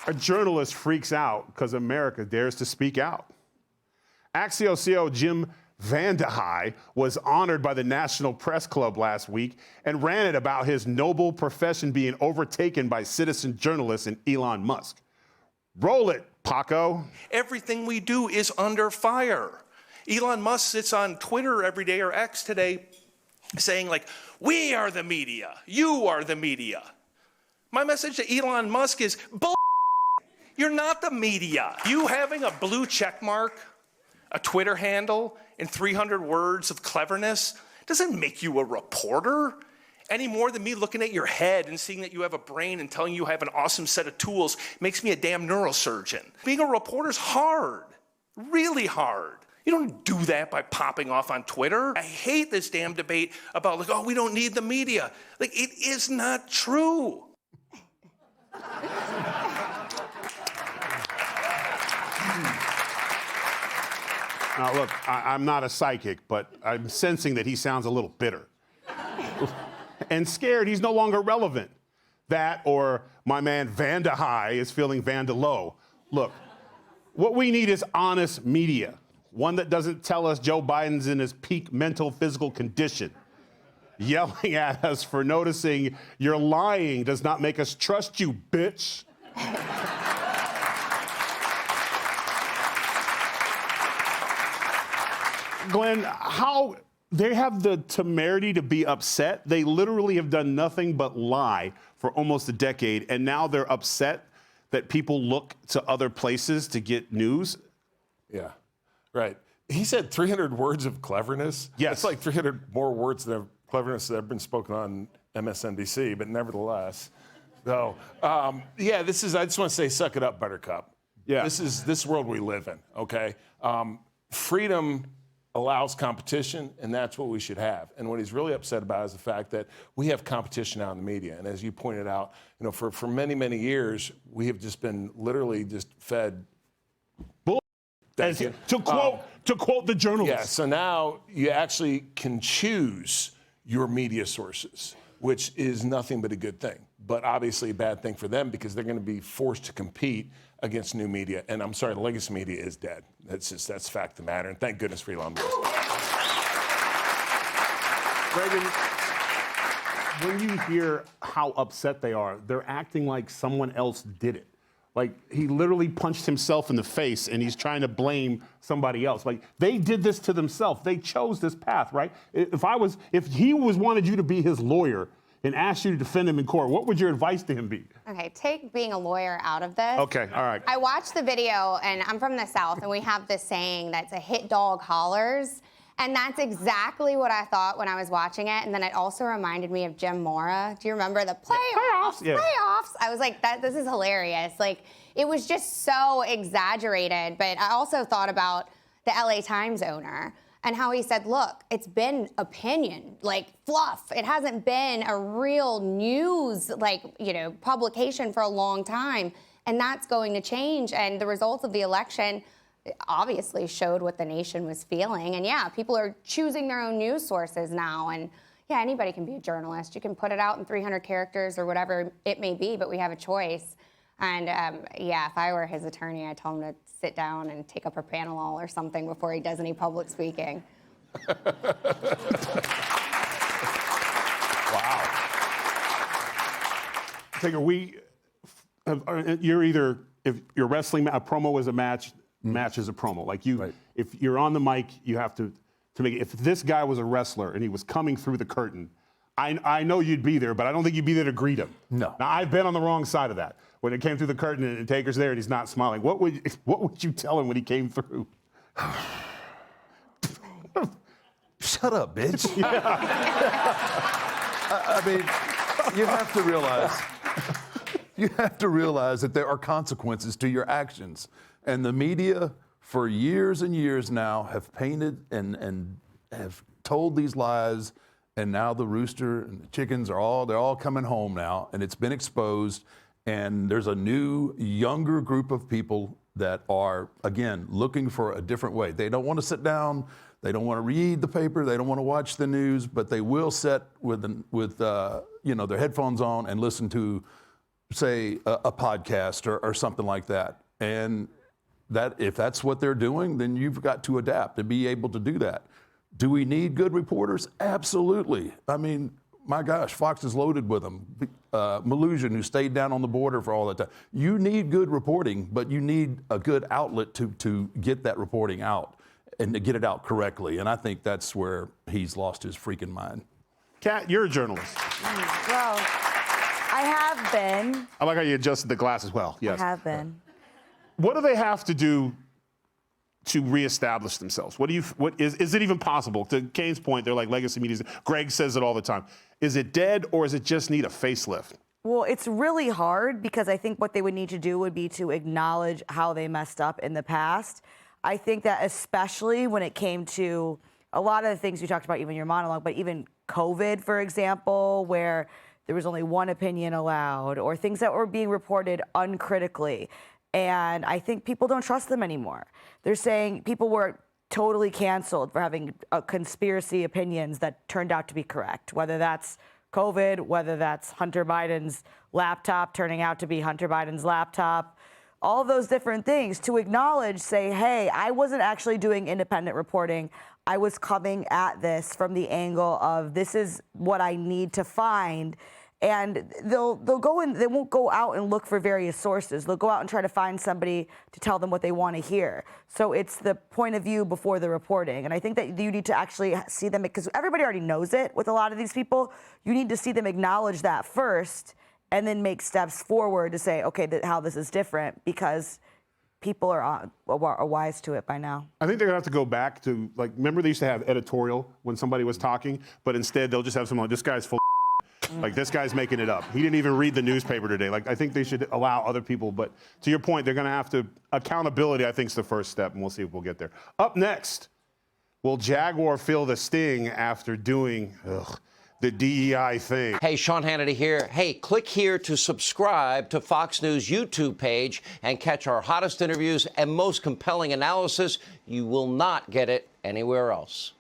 A journalist freaks out because America dares to speak out. Axios CEO Jim VandeHei was honored by the National Press Club last week and ranted about his noble profession being overtaken by citizen journalists and Elon Musk. Roll it, Paco. Everything we do is under fire. Elon Musk sits on Twitter every day, or X today, saying like, we are the media, you are the media. My message to Elon Musk is, bull. You're not the media. You having a blue check mark, a Twitter handle, and 300 words of cleverness doesn't make you a reporter any more than me looking at your head and seeing that you have a brain and telling you I have an awesome set of tools makes me a damn neurosurgeon. Being a reporter's hard, really hard. You don't do that by popping off on Twitter. I hate this damn debate about like, oh, we don't need the media. Like, it is not true. Now, look, I'm not a psychic, but I'm sensing that he sounds a little bitter. And scared he's no longer relevant. That or my man VandeHei is feeling Vandalow. Look, what we need is honest media. One that doesn't tell us Joe Biden's in his peak mental, physical condition. Yelling at us for noticing you're lying does not make us trust you, bitch. Glenn, how they have the temerity to be upset? They literally have done nothing but lie for almost a decade, and now they're upset that people look to other places to get news? Yeah, right. He said 300 words of cleverness. Yes. It's like 300 more words of cleverness that have been spoken on MSNBC, but nevertheless. So, yeah, I just want to say, suck it up, Buttercup. Yeah. This world we live in, okay? Freedom allows competition, and that's what we should have. And what he's really upset about is the fact that we have competition out in the media. And as you pointed out, you know, for many, many years, we have just been literally just fed bull. To quote the journalist. Yeah, so now you actually can choose your media sources, which is nothing but a good thing. But obviously a bad thing for them because they're going to be forced to compete against new media. And I'm sorry, the legacy media is dead. That's fact of the matter. And thank goodness for Elon Musk. Reagan, when you hear how upset they are, they're acting like someone else did it. Like, he literally punched himself in the face and he's trying to blame somebody else. Like, they did this to themselves. They chose this path, right? If he wanted you to be his lawyer and asked you to defend him in court, what would your advice to him be? Okay, take being a lawyer out of this. Okay, all right. I watched the video, and I'm from the South, and we have this saying that's a hit dog hollers. And that's exactly what I thought when I was watching it. And then it also reminded me of Jim Mora. Do you remember the playoffs? Yeah. Playoffs. I was like, this is hilarious. Like, it was just so exaggerated. But I also thought about the LA Times owner and how he said, look, it's been opinion, like fluff. It hasn't been a real news, publication for a long time. And that's going to change. And the results of the election obviously showed what the nation was feeling. And yeah, people are choosing their own news sources now. And yeah, anybody can be a journalist. You can put it out in 300 characters or whatever it may be, but we have a choice. And yeah, if I were his attorney, I'd tell him to sit down and take a propranolol or something before he does any public speaking. Wow. Tigger, you're either, if you're wrestling, a promo is a match, match is a promo. Like Right. If you're on the mic, you have to make it. If this guy was a wrestler and he was coming through the curtain, I know you'd be there, but I don't think you'd be there to greet him. No. Now, I've been on the wrong side of that. When it came through the curtain and Taker's there and he's not smiling, what would you tell him when he came through? Shut up, bitch. I mean, you have to realize that there are consequences to your actions. And the media, for years and years now, have painted and have told these lies. And now the rooster and the chickens they're all coming home now, and it's been exposed. And there's a new, younger group of people that are, again, looking for a different way. They don't want to sit down, they don't want to read the paper, they don't want to watch the news, but they will sit with their headphones on and listen to say, a podcast or something like that. And that if that's what they're doing, then you've got to adapt and be able to do that. Do we need good reporters? Absolutely. I mean, my gosh, Fox is loaded with them. Malusian, who stayed down on the border for all that time. You need good reporting, but you need a good outlet to get that reporting out and to get it out correctly. And I think that's where he's lost his freaking mind. Kat, you're a journalist. Well, I have been. I like how you adjusted the glass as well. Yes. I have been. What do they have to do to reestablish themselves? What is it even possible? To Kane's point, they're like legacy media. Greg says it all the time. Is it dead, or does it just need a facelift? Well, it's really hard because I think what they would need to do would be to acknowledge how they messed up in the past. I think that especially when it came to a lot of the things you talked about, even your monologue, but even COVID, for example, where there was only one opinion allowed, or things that were being reported uncritically. And I think people don't trust them anymore. They're saying people were totally canceled for having conspiracy opinions that turned out to be correct, whether that's COVID, whether that's Hunter Biden's laptop turning out to be Hunter Biden's laptop, all of those different things. To acknowledge, say, hey, I wasn't actually doing independent reporting. I was coming at this from the angle of this is what I need to find. And they'll go in, they won't go out and look for various sources. They'll go out and try to find somebody to tell them what they want to hear. So it's the point of view before the reporting. And I think that you need to actually see them, because everybody already knows it with a lot of these people. You need to see them acknowledge that first and then make steps forward to say, okay, how this is different, because people are wise to it by now. I think they're gonna have to go back to, like, remember they used to have editorial when somebody was talking, but instead they'll just have someone, this guy's full like, this guy's making it up. He didn't even read the newspaper today. Like, I think they should allow other people, but to your point, they're gonna have to, accountability, I think, is the first step, and we'll see if we'll get there. Up next, will Jaguar feel the sting after doing the DEI thing? Hey, Sean Hannity here. Hey, click here to subscribe to Fox News YouTube page and catch our hottest interviews and most compelling analysis. You will not get it anywhere else.